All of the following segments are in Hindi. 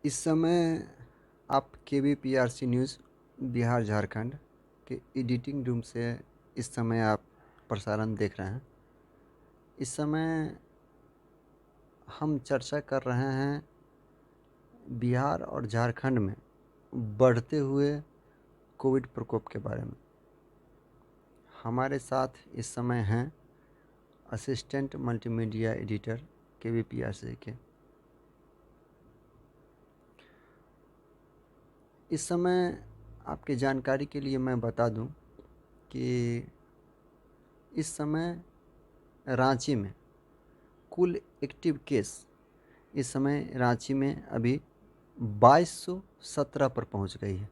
इस समय आप KBPRC न्यूज़ बिहार झारखंड के एडिटिंग रूम से इस समय आप प्रसारण देख रहे हैं। इस समय हम चर्चा कर रहे हैं बिहार और झारखंड में बढ़ते हुए कोविड प्रकोप के बारे में। हमारे साथ इस समय हैं असिस्टेंट मल्टीमीडिया एडिटर KBPRC के। इस समय आपके जानकारी के लिए मैं बता दूं कि इस समय रांची में कुल एक्टिव केस इस समय रांची में अभी 2217 पर पहुंच गई है।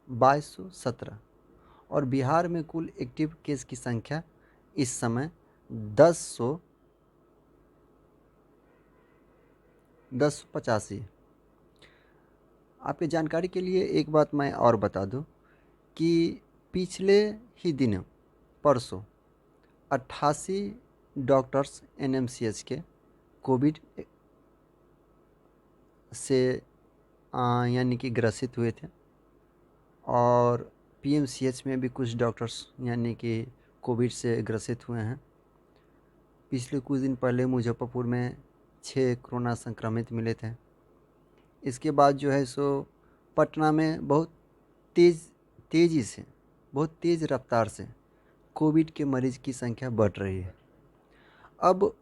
2217 और बिहार में कुल एक्टिव केस की संख्या इस समय 1085 है। आपकी जानकारी के लिए एक बात मैं और बता दूं कि पिछले ही दिनों परसों 88 डॉक्टर्स NMCH के कोविड से यानी कि ग्रसित हुए थे और PMCH में भी कुछ डॉक्टर्स यानी कि कोविड से ग्रसित हुए हैं। पिछले कुछ दिन पहले मुजफ्फरपुर में 6 कोरोना संक्रमित मिले थे। इसके बाद जो है सो पटना में बहुत तेज़ी से बहुत तेज़ रफ्तार से कोविड के मरीज़ की संख्या बढ़ रही है। अब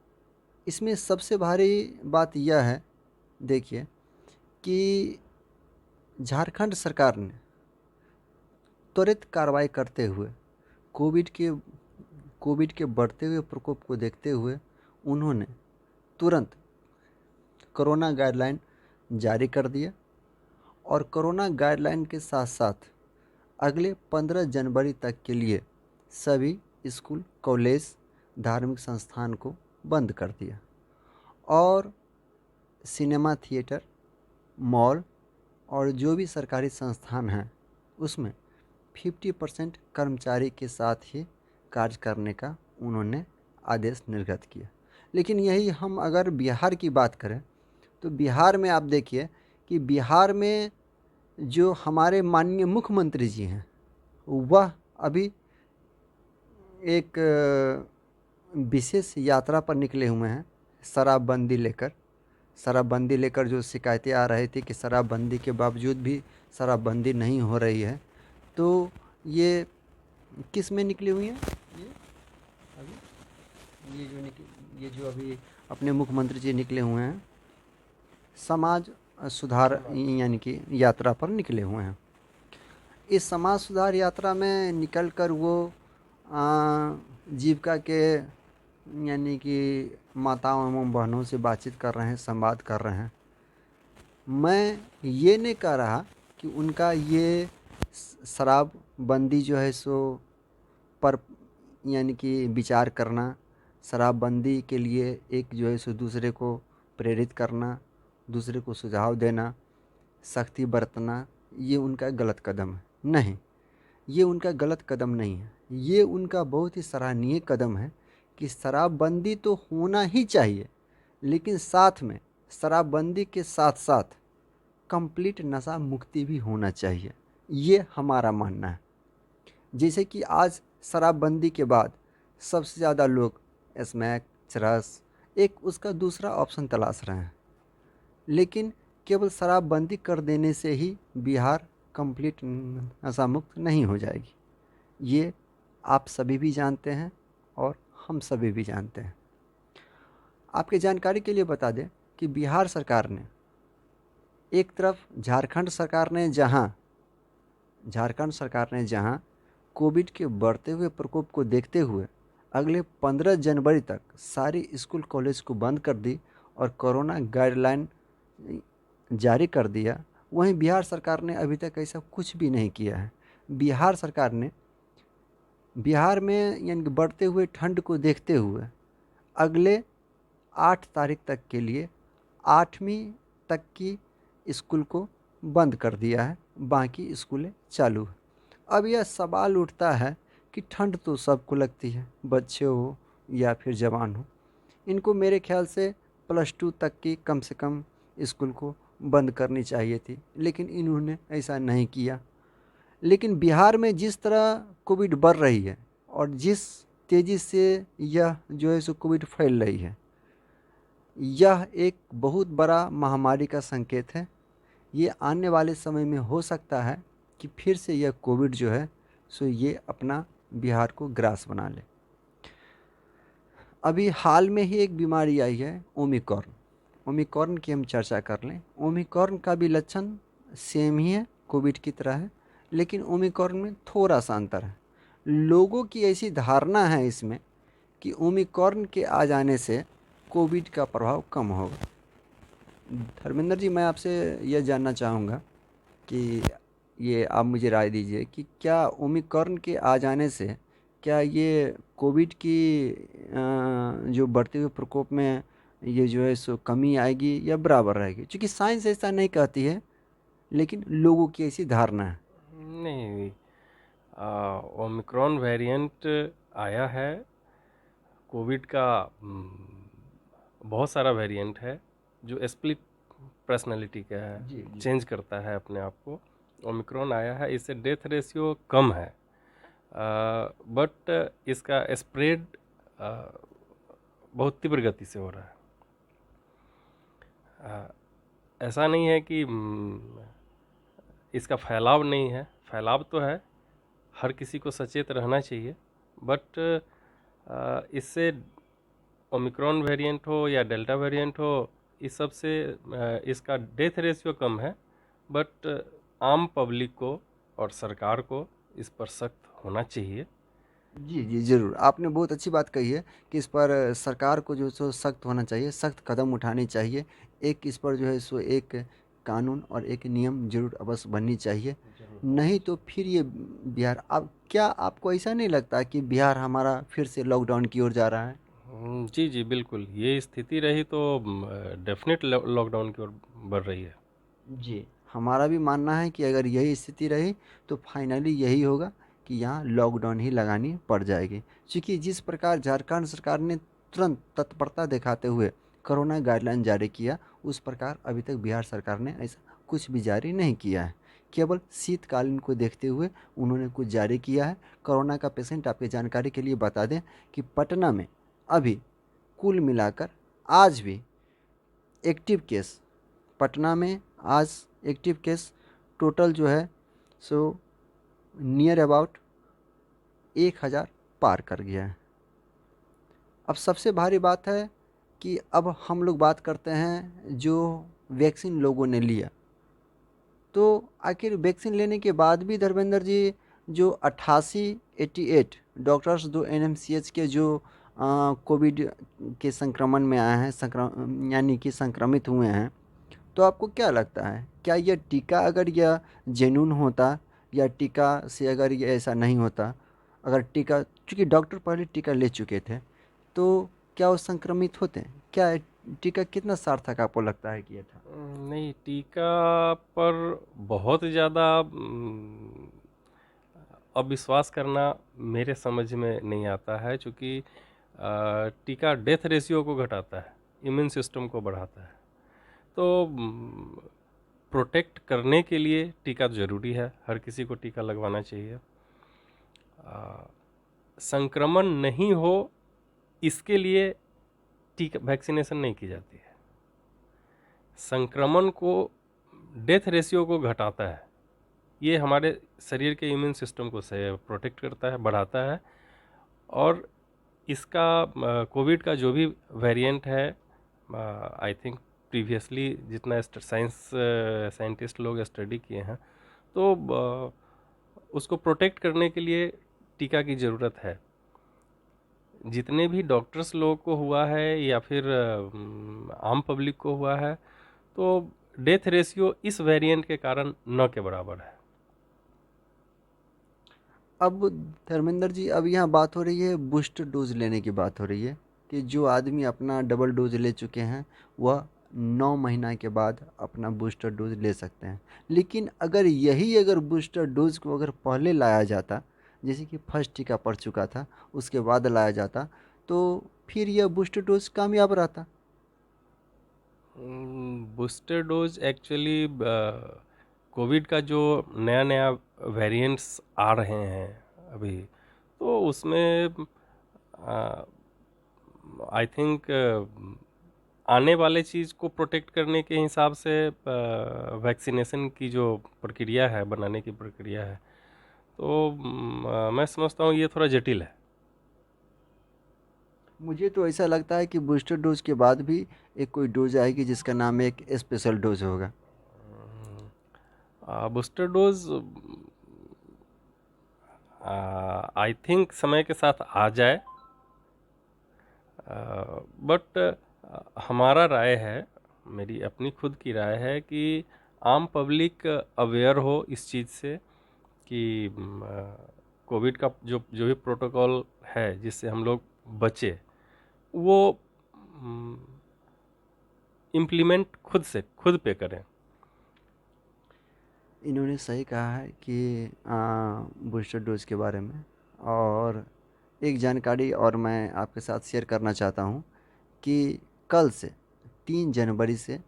इसमें सबसे भारी बात यह है, देखिए, कि झारखंड सरकार ने त्वरित कार्रवाई करते हुए कोविड के बढ़ते हुए प्रकोप को देखते हुए उन्होंने तुरंत कोरोना गाइडलाइन जारी कर दिया और कोरोना गाइडलाइन के साथ साथ अगले 15 जनवरी तक के लिए सभी स्कूल, कॉलेज, धार्मिक संस्थान को बंद कर दिया और सिनेमा थिएटर, मॉल और जो भी सरकारी संस्थान हैं उसमें 50% कर्मचारी के साथ ही कार्य करने का उन्होंने आदेश निर्गत किया। लेकिन यही हम अगर बिहार की बात करें तो बिहार में आप देखिए कि बिहार में जो हमारे माननीय मुख्यमंत्री जी हैं वह अभी एक विशेष यात्रा पर निकले हुए हैं शराबबंदी लेकर जो शिकायतें आ रही थी कि शराबबंदी के बावजूद भी शराबबंदी नहीं हो रही है। तो ये किस में निकली हुई हैं? ये जो अभी अपने मुख्यमंत्री जी निकले हुए हैं समाज सुधार यानी कि यात्रा पर निकले हुए हैं। इस समाज सुधार यात्रा में निकलकर वो जीविका के यानी कि माताओं एवं बहनों से बातचीत कर रहे हैं, संवाद कर रहे हैं। मैं ये नहीं कह रहा कि उनका ये शराबबंदी जो है सो पर यानी कि विचार करना, शराबबंदी के लिए एक जो है सो दूसरे को प्रेरित करना, दूसरे को सुझाव देना, सख्ती बरतना, ये उनका गलत कदम है। नहीं, ये उनका गलत कदम नहीं है। ये उनका बहुत ही सराहनीय कदम है कि शराबबंदी तो होना ही चाहिए, लेकिन साथ में शराबबंदी के साथ साथ कंप्लीट नशा मुक्ति भी होना चाहिए। ये हमारा मानना है। जैसे कि आज शराबबंदी के बाद सबसे ज़्यादा लोग स्मैक, चरस, एक उसका दूसरा ऑप्शन तलाश रहे हैं। लेकिन केवल शराबबंदी कर देने से ही बिहार कंप्लीट नशा मुक्त नहीं हो जाएगी। ये आप सभी भी जानते हैं और हम सभी भी जानते हैं। आपके जानकारी के लिए बता दें कि बिहार सरकार ने एक तरफ झारखंड सरकार ने जहां कोविड के बढ़ते हुए प्रकोप को देखते हुए अगले 15 जनवरी तक सारी स्कूल कॉलेज को बंद कर दी और कोरोना गाइडलाइन जारी कर दिया, वहीं बिहार सरकार ने अभी तक ऐसा कुछ भी नहीं किया है। बिहार सरकार ने बिहार में यानी बढ़ते हुए ठंड को देखते हुए अगले 8 तारीख तक के लिए 8वीं तक की स्कूल को बंद कर दिया है, बाकी स्कूलें चालू है। अब यह सवाल उठता है कि ठंड तो सबको लगती है, बच्चे हो या फिर जवान हो। इनको मेरे ख्याल से +2 तक की कम से कम स्कूल को बंद करनी चाहिए थी, लेकिन इन्होंने ऐसा नहीं किया। लेकिन बिहार में जिस तरह कोविड बढ़ रही है और जिस तेज़ी से यह जो है सो कोविड फैल रही है, यह एक बहुत बड़ा महामारी का संकेत है। ये आने वाले समय में हो सकता है कि फिर से यह कोविड जो है सो ये अपना बिहार को ग्रास बना ले। अभी हाल में ही एक बीमारी आई है ओमिक्रॉन। ओमिक्रॉन की हम चर्चा कर लें। ओमिक्रॉन का भी लक्षण सेम ही है, कोविड की तरह है, लेकिन ओमिक्रॉन में थोड़ा सा अंतर है। लोगों की ऐसी धारणा है इसमें कि ओमिक्रॉन के आ जाने से कोविड का प्रभाव कम होगा। धर्मेंद्र जी, मैं आपसे यह जानना चाहूँगा कि ये आप मुझे राय दीजिए कि क्या ओमिक्रॉन के आ जाने से क्या ये कोविड की जो बढ़ते हुए प्रकोप में ये जो है सो कमी आएगी या बराबर रहेगी? क्योंकि साइंस ऐसा नहीं कहती है, लेकिन लोगों की ऐसी धारणा है। नहीं, ओमिक्रॉन वेरिएंट आया है। कोविड का बहुत सारा वेरिएंट है जो स्प्लिट पर्सनालिटी का है, जी जी। चेंज करता है अपने आप को। ओमिक्रॉन आया है, इससे डेथ रेशियो कम है, बट इसका स्प्रेड बहुत तीव्र गति से हो रहा है। ऐसा नहीं है कि इसका फैलाव नहीं है, फैलाव तो है, हर किसी को सचेत रहना चाहिए। बट इससे ओमिक्रॉन वेरिएंट हो या डेल्टा वेरिएंट हो, इस सब से इसका डेथ रेशियो कम है। बट आम पब्लिक को और सरकार को इस पर सख्त होना चाहिए। जी जी, ज़रूर। आपने बहुत अच्छी बात कही है कि इस पर सरकार को जो सो सख्त होना चाहिए, सख्त कदम उठाने चाहिए। एक इस पर जो है सो एक कानून और एक नियम ज़रूर अवश्य बननी चाहिए। नहीं तो फिर ये बिहार, अब क्या आपको ऐसा नहीं लगता कि बिहार हमारा फिर से लॉकडाउन की ओर जा रहा है? जी जी, बिल्कुल। ये स्थिति रही तो डेफिनेट लॉकडाउन की ओर बढ़ रही है। जी, हमारा भी मानना है कि अगर यही स्थिति रही तो फाइनली यही होगा कि यहाँ लॉकडाउन ही लगानी पड़ जाएगी। क्योंकि जिस प्रकार झारखंड सरकार ने तुरंत तत्परता दिखाते हुए कोरोना गाइडलाइन जारी किया, उस प्रकार अभी तक बिहार सरकार ने ऐसा कुछ भी जारी नहीं किया है। केवल शीतकालीन को देखते हुए उन्होंने कुछ जारी किया है। कोरोना का पेशेंट, आपकी जानकारी के लिए बता दें कि पटना में अभी कुल मिलाकर आज भी एक्टिव केस, पटना में आज एक्टिव केस टोटल जो है सो नियर अबाउट 1000 पार कर गया है। अब सबसे भारी बात है कि अब हम लोग बात करते हैं जो वैक्सीन लोगों ने लिया, तो आखिर वैक्सीन लेने के बाद भी धर्मेंद्र जी जो 88 डॉक्टर्स, दो एनएमसीएच के जो कोविड के संक्रमण में आए हैं, यानी कि संक्रमित हुए हैं, तो आपको क्या लगता है, क्या यह टीका अगर यह जेन्युइन होता या टीका से अगर ये ऐसा नहीं होता, अगर टीका, चूँकि डॉक्टर पहले टीका ले चुके थे, तो क्या वो संक्रमित होते हैं? क्या टीका कितना सार्थक आपको लगता है कि ये था? नहीं, टीका पर बहुत ज़्यादा अविश्वास करना मेरे समझ में नहीं आता है, क्योंकि टीका डेथ रेशियो को घटाता है, इम्यून सिस्टम को बढ़ाता है। तो प्रोटेक्ट करने के लिए टीका ज़रूरी है, हर किसी को टीका लगवाना चाहिए। संक्रमण नहीं हो इसके लिए टीका वैक्सीनेशन नहीं की जाती है। संक्रमण को, डेथ रेशियो को घटाता है, ये हमारे शरीर के इम्यून सिस्टम को से प्रोटेक्ट करता है, बढ़ाता है। और इसका कोविड का जो भी वेरिएंट है, आई थिंक प्रीवियसली जितना साइंटिस्ट लोग स्टडी किए हैं, तो उसको प्रोटेक्ट करने के लिए टीका की ज़रूरत है। जितने भी डॉक्टर्स लोगों को हुआ है या फिर आम पब्लिक को हुआ है, तो डेथ रेशियो इस वेरिएंट के कारण न के बराबर है। अब धर्मेंद्र जी, अब यहाँ बात हो रही है बूस्टर डोज लेने की बात हो रही है कि जो आदमी अपना डबल डोज ले चुके हैं वह 9 महीना के बाद अपना बूस्टर डोज ले सकते हैं। लेकिन अगर बूस्टर डोज को अगर पहले लाया जाता, जैसे कि फर्स्ट टीका पड़ चुका था उसके बाद लाया जाता, तो फिर यह बूस्टर डोज कामयाब रहता। बूस्टर डोज एक्चुअली कोविड का जो नया नया वेरिएंट्स आ रहे हैं अभी, तो उसमें आई थिंक आने वाले चीज़ को प्रोटेक्ट करने के हिसाब से वैक्सीनेशन की जो प्रक्रिया है, बनाने की प्रक्रिया है, तो मैं समझता हूँ ये थोड़ा जटिल है। मुझे तो ऐसा लगता है कि बूस्टर डोज के बाद भी एक कोई डोज आएगी जिसका नाम एक स्पेशल डोज होगा। बूस्टर डोज आई थिंक समय के साथ आ जाए, बट हमारा राय है, मेरी अपनी खुद की राय है कि आम पब्लिक अवेयर हो इस चीज़ से कि कोविड का जो जो भी प्रोटोकॉल है जिससे हम लोग बचे, वो इम्प्लीमेंट खुद पे करें। इन्होंने सही कहा है कि बूस्टर डोज के बारे में। और एक जानकारी और मैं आपके साथ शेयर करना चाहता हूँ कि कल से 3 जनवरी से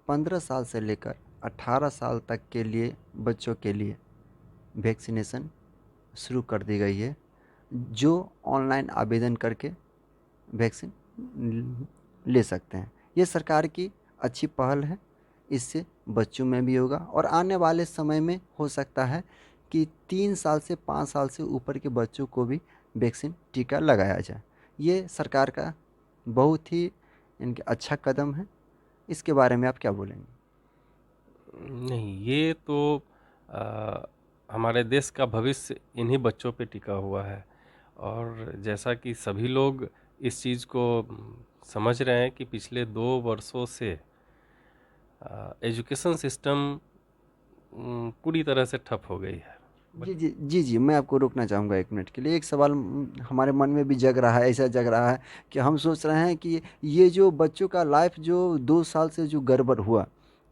15 साल से लेकर 18 साल तक के लिए बच्चों के लिए वैक्सीनेशन शुरू कर दी गई है, जो ऑनलाइन आवेदन करके वैक्सीन ले सकते हैं। ये सरकार की अच्छी पहल है। इससे बच्चों में भी होगा और आने वाले समय में हो सकता है कि 3 साल से 5 साल से ऊपर के बच्चों को भी वैक्सीन टीका लगाया जाए। ये सरकार का बहुत ही इनके अच्छा कदम है। इसके बारे में आप क्या बोलेंगे? नहीं, ये तो आ, हमारे देश का भविष्य इन्हीं बच्चों पे टिका हुआ है, और जैसा कि सभी लोग इस चीज़ को समझ रहे हैं कि पिछले 2 वर्षों से एजुकेशन सिस्टम पूरी तरह से ठप हो गई है। जी, जी, जी, जी, मैं आपको रोकना चाहूँगा 1 मिनट के लिए। एक सवाल हमारे मन में भी जग रहा है, ऐसा जग रहा है कि हम सोच रहे हैं कि ये जो बच्चों का लाइफ जो 2 साल से जो गड़बड़ हुआ,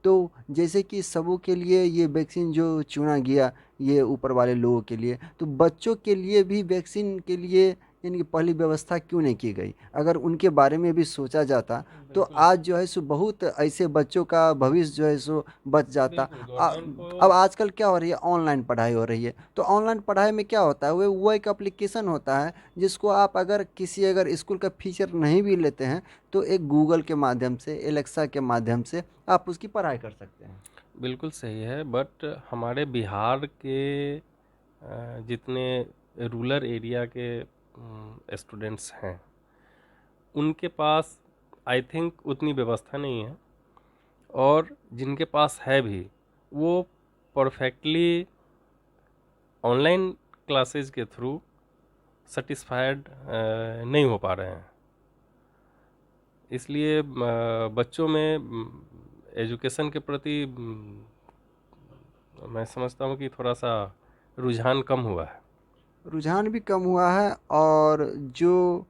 तो जैसे कि सबों के लिए ये वैक्सीन जो चुना गया, ये ऊपर वाले लोगों के लिए, तो बच्चों के लिए भी वैक्सीन के लिए इनकी पहली व्यवस्था क्यों नहीं की गई? अगर उनके बारे में भी सोचा जाता, तो बिल्कुल, आज जो है सो बहुत ऐसे बच्चों का भविष्य जो है सो बच जाता। बिल्कुल गवर्नमेंट को। अब आजकल क्या हो रही है, ऑनलाइन पढ़ाई हो रही है। तो ऑनलाइन पढ़ाई में क्या होता है, वो एक एप्लीकेशन होता है जिसको आप अगर किसी अगर स्कूल का फीचर नहीं भी लेते हैं, तो एक गूगल के माध्यम से, एलेक्सा के माध्यम से आप उसकी पढ़ाई कर सकते हैं। बिल्कुल सही है, बट हमारे बिहार के जितने रूरल एरिया के स्टूडेंट्स हैं, उनके पास आई थिंक उतनी व्यवस्था नहीं है, और जिनके पास है भी, वो परफेक्टली ऑनलाइन क्लासेस के थ्रू सेटिस्फाइड नहीं हो पा रहे हैं। इसलिए बच्चों में एजुकेशन के प्रति मैं समझता हूँ कि थोड़ा सा रुझान कम हुआ है। रुझान भी कम हुआ है और जो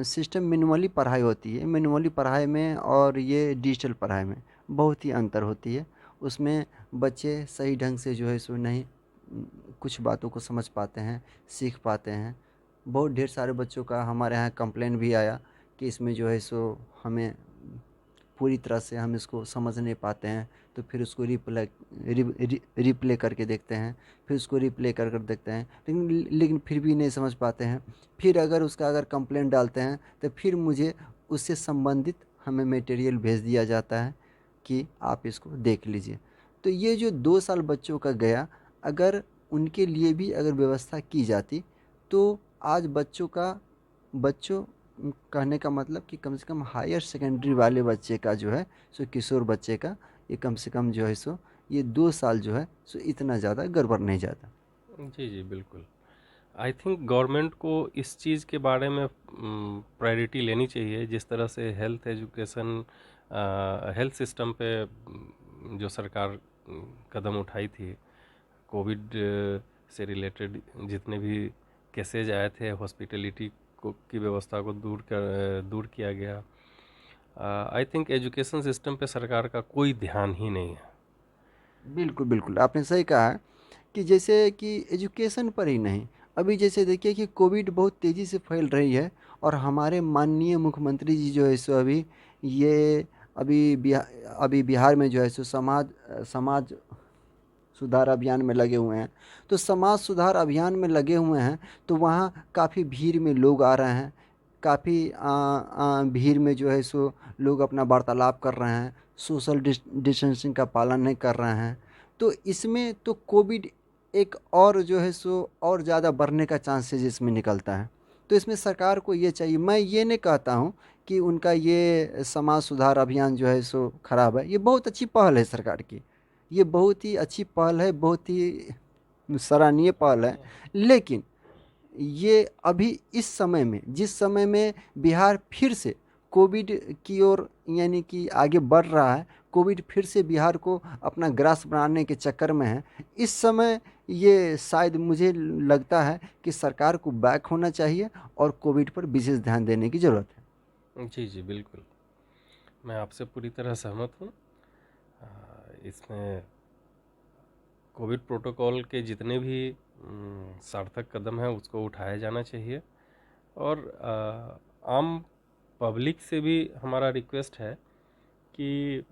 सिस्टम मैनुअली पढ़ाई होती है, मैनुअली पढ़ाई में और ये डिजिटल पढ़ाई में बहुत ही अंतर होती है। उसमें बच्चे सही ढंग से जो है सो नहीं कुछ बातों को समझ पाते हैं, सीख पाते हैं। बहुत ढेर सारे बच्चों का हमारे यहाँ कंप्लेन भी आया कि इसमें जो है सो हमें पूरी तरह से हम इसको समझ नहीं पाते हैं, तो फिर उसको रिप्ले करके देखते हैं, फिर उसको रिप्ले कर देखते हैं, लेकिन फिर भी नहीं समझ पाते हैं। फिर अगर उसका अगर कंप्लेंट डालते हैं, तो फिर मुझे उससे संबंधित हमें मटेरियल भेज दिया जाता है कि आप इसको देख लीजिए। तो ये जो 2 साल बच्चों का गया, अगर उनके लिए भी अगर व्यवस्था की जाती, तो आज बच्चों कहने का मतलब कि कम से कम हायर सेकेंडरी वाले बच्चे का जो है सो, किशोर बच्चे का, ये कम से कम जो है सो ये 2 साल जो है सो इतना ज़्यादा गड़बड़ नहीं जाता। जी जी बिल्कुल। आई थिंक गवर्नमेंट को इस चीज़ के बारे में प्रायोरिटी लेनी चाहिए, जिस तरह से हेल्थ एजुकेशन हेल्थ सिस्टम पे जो सरकार कदम उठाई थी, कोविड से रिलेटेड जितने भी केसेज आए थे, हॉस्पिटलिटी को की व्यवस्था को दूर किया गया। आई थिंक एजुकेशन सिस्टम पे सरकार का कोई ध्यान ही नहीं है। बिल्कुल, बिल्कुल, आपने सही कहा है कि जैसे कि एजुकेशन पर ही नहीं, अभी जैसे देखिए कि कोविड बहुत तेज़ी से फैल रही है और हमारे माननीय मुख्यमंत्री जी जो है सो अभी ये अभी बिहार में जो है सो समाज सुधार अभियान में लगे हुए हैं। तो समाज सुधार अभियान में लगे हुए हैं तो वहाँ काफ़ी भीड़ में लोग आ रहे हैं, काफ़ी भीड़ में जो है सो लोग अपना वार्तालाप कर रहे हैं, सोशल डिस्टेंसिंग का पालन नहीं कर रहे हैं। तो इसमें तो कोविड एक और जो है सो और ज़्यादा बढ़ने का चांसेस इसमें निकलता है। तो इसमें सरकार को ये चाहिए, मैं ये नहीं कहता हूँ कि उनका ये समाज सुधार अभियान जो है सो खराब है, ये बहुत अच्छी पहल है सरकार की, ये बहुत ही अच्छी पहल है, बहुत ही सराहनीय पहल है। लेकिन ये अभी इस समय में, जिस समय में बिहार फिर से कोविड की ओर यानी कि आगे बढ़ रहा है, कोविड फिर से बिहार को अपना ग्रास बनाने के चक्कर में है, इस समय ये शायद मुझे लगता है कि सरकार को बैक होना चाहिए और कोविड पर विशेष ध्यान देने की ज़रूरत है। जी जी बिल्कुल, मैं आपसे पूरी तरह सहमत हूँ। इसमें कोविड प्रोटोकॉल के जितने भी सार्थक कदम हैं उसको उठाया जाना चाहिए। और आम पब्लिक से भी हमारा रिक्वेस्ट है कि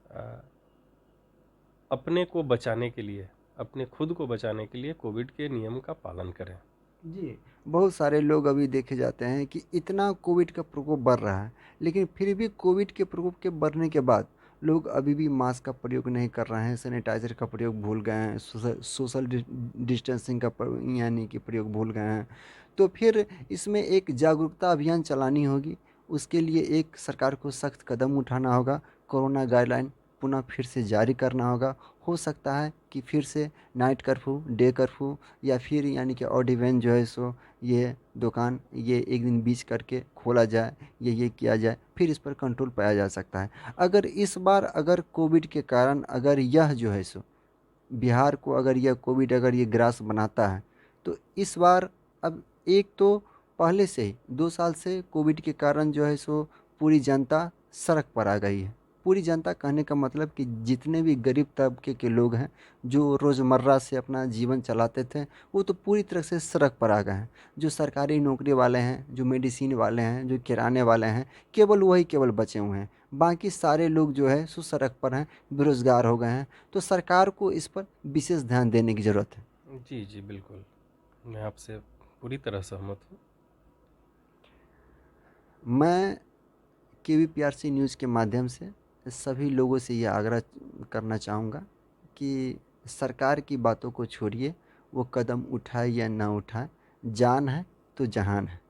अपने को बचाने के लिए, अपने खुद को बचाने के लिए कोविड के नियम का पालन करें। जी, बहुत सारे लोग अभी देखे जाते हैं कि इतना कोविड का प्रकोप बढ़ रहा है, लेकिन फिर भी कोविड के प्रकोप के बढ़ने के बाद लोग अभी भी मास्क का प्रयोग नहीं कर रहे हैं, सैनिटाइज़र का प्रयोग भूल गए हैं, सोशल डिस्टेंसिंग का यानी कि प्रयोग भूल गए हैं। तो फिर इसमें एक जागरूकता अभियान चलानी होगी, उसके लिए एक सरकार को सख्त कदम उठाना होगा, कोरोना गाइडलाइन पुनः फिर से जारी करना होगा। हो सकता है कि फिर से नाइट कर्फ्यू, डे कर्फ्यू या फिर यानी कि ऑड इवेंट जो है सो ये दुकान ये एक दिन बीच करके खोला जाए, ये किया जाए, फिर इस पर कंट्रोल पाया जा सकता है। अगर इस बार अगर कोविड के कारण अगर यह जो है सो बिहार को अगर यह कोविड अगर ये ग्रास बनाता है तो इस बार अब एक तो पहले से ही 2 साल से कोविड के कारण जो है सो पूरी जनता सड़क पर आ गई है। पूरी जनता कहने का मतलब कि जितने भी गरीब तबके के लोग हैं जो रोज़मर्रा से अपना जीवन चलाते थे वो तो पूरी तरह से सड़क पर आ गए हैं। जो सरकारी नौकरी वाले हैं, जो मेडिसिन वाले हैं, जो किराने वाले हैं, केवल बचे हुए हैं। बाकी सारे लोग जो है सो सड़क पर हैं, बेरोज़गार हो गए हैं। तो सरकार को इस पर विशेष ध्यान देने की ज़रूरत है। जी जी बिल्कुल, मैं आपसे पूरी तरह सहमत हूँ। मैं KVPRC न्यूज़ के माध्यम से सभी लोगों से ये आग्रह करना चाहूँगा कि सरकार की बातों को छोड़िए, वो कदम उठाए या ना उठाए, जान है तो जहान है।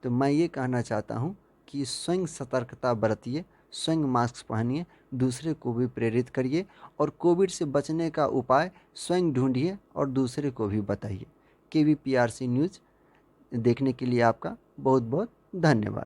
तो मैं ये कहना चाहता हूँ कि स्वयं सतर्कता बरतिए, स्वयं मास्क पहनिए, दूसरे को भी प्रेरित करिए और कोविड से बचने का उपाय स्वयं ढूंढिए और दूसरे को भी बताइए। KVPRC न्यूज़ देखने के लिए आपका बहुत बहुत धन्यवाद।